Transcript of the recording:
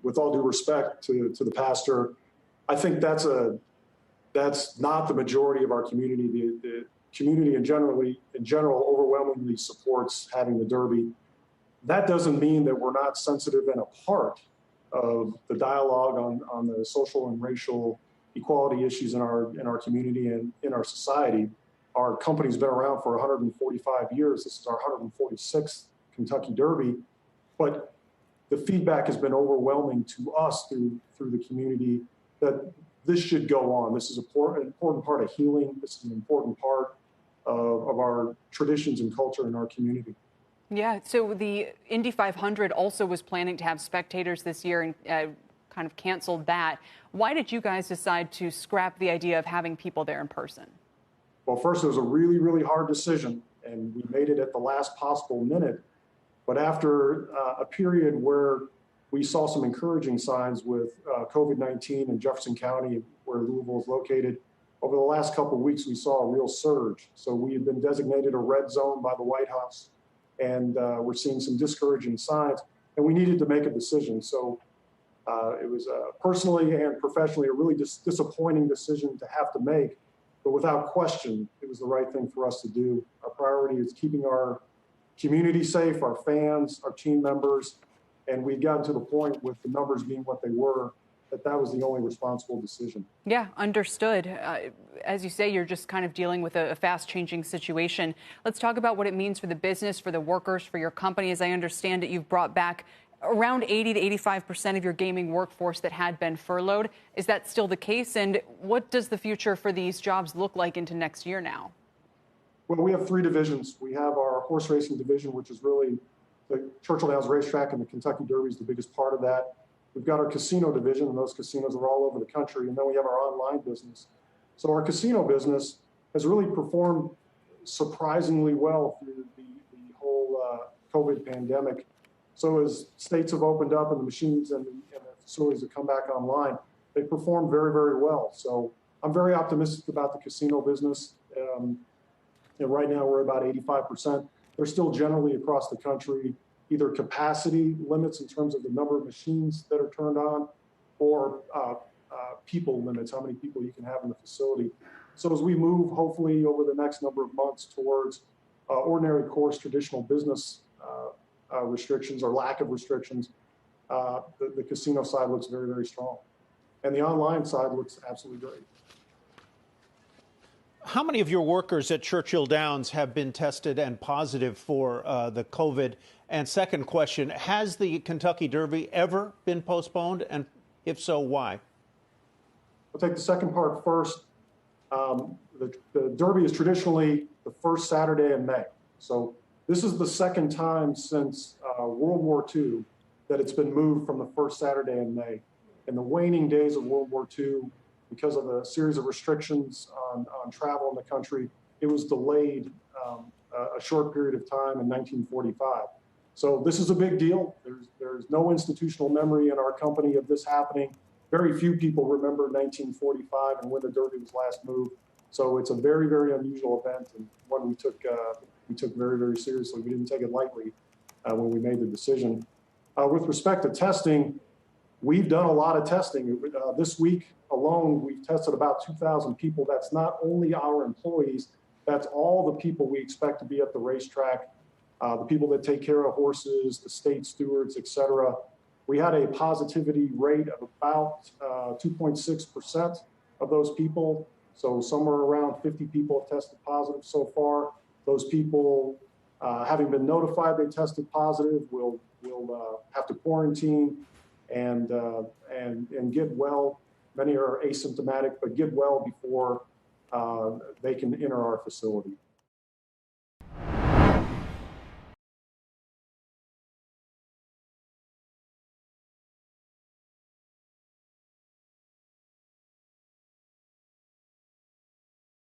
with all due respect to the pastor, I think that's not the majority of our community. The community in general overwhelmingly supports having the Derby. That doesn't mean that we're not sensitive and a part of the dialogue on the social and racial equality issues in our community and in our society. Our company's been around for 145 years. This is our 146th Kentucky Derby, but the feedback has been overwhelming to us through the community that this should go on. This is an important part of healing. This is an important part of our traditions and culture in our community. Yeah, so the Indy 500 also was planning to have spectators this year and kind of canceled that. Why did you guys decide to scrap the idea of having people there in person? Well, first, it was a really, really hard decision, and we made it at the last possible minute. But after a period where we saw some encouraging signs with COVID-19 in Jefferson County, where Louisville is located, over the last couple of weeks, we saw a real surge. So we had been designated a red zone by the White House, and we're seeing some discouraging signs, and we needed to make a decision. So it was personally and professionally a really disappointing decision to have to make, but without question, it was the right thing for us to do. Our priority is keeping our community safe, our fans, our team members, and we'd gotten to the point with the numbers being what they were, that was the only responsible decision. Yeah, understood. As you say, you're just kind of dealing with a fast-changing situation. Let's talk about what it means for the business, for the workers, for your company. As I understand it, you've brought back around 80 to 85% of your gaming workforce that had been furloughed. Is that still the case? And what does the future for these jobs look like into next year now? Well, we have three divisions. We have our horse racing division, which is really the Churchill Down racetrack, and the Kentucky Derby is the biggest part of that. We've got our casino division, and those casinos are all over the country. And then we have our online business. So our casino business has really performed surprisingly well through the whole COVID pandemic. So as states have opened up and the machines and the facilities have come back online, they perform very, very well. So I'm very optimistic about the casino business. And right now we're about 85%. There's still generally across the country either capacity limits in terms of the number of machines that are turned on, or people limits, how many people you can have in the facility. So as we move, hopefully over the next number of months towards ordinary course traditional business restrictions or lack of restrictions, the casino side looks very, very strong. And the online side looks absolutely great. How many of your workers at Churchill Downs have been tested and positive for the COVID? And second question, has the Kentucky Derby ever been postponed? And if so, why? I'll take the second part first. The Derby is traditionally the first Saturday in May. So this is the second time since World War II that it's been moved from the first Saturday in May. In the waning days of World War II, because of a series of restrictions on travel in the country, it was delayed a short period of time in 1945. So this is a big deal. There's no institutional memory in our company of this happening. Very few people remember 1945 and when the Derby was last moved. So it's a very, very unusual event, and one we took very, very seriously. We didn't take it lightly when we made the decision. With respect to testing, we've done a lot of testing. This week alone, we've tested about 2,000 people. That's not only our employees, that's all the people we expect to be at the racetrack, the people that take care of horses, the state stewards, et cetera. We had a positivity rate of about 2.6% of those people. So somewhere around 50 people have tested positive so far. Those people, having been notified they tested positive, will have to quarantine and get well. Many are asymptomatic, but get well before they can enter our facility.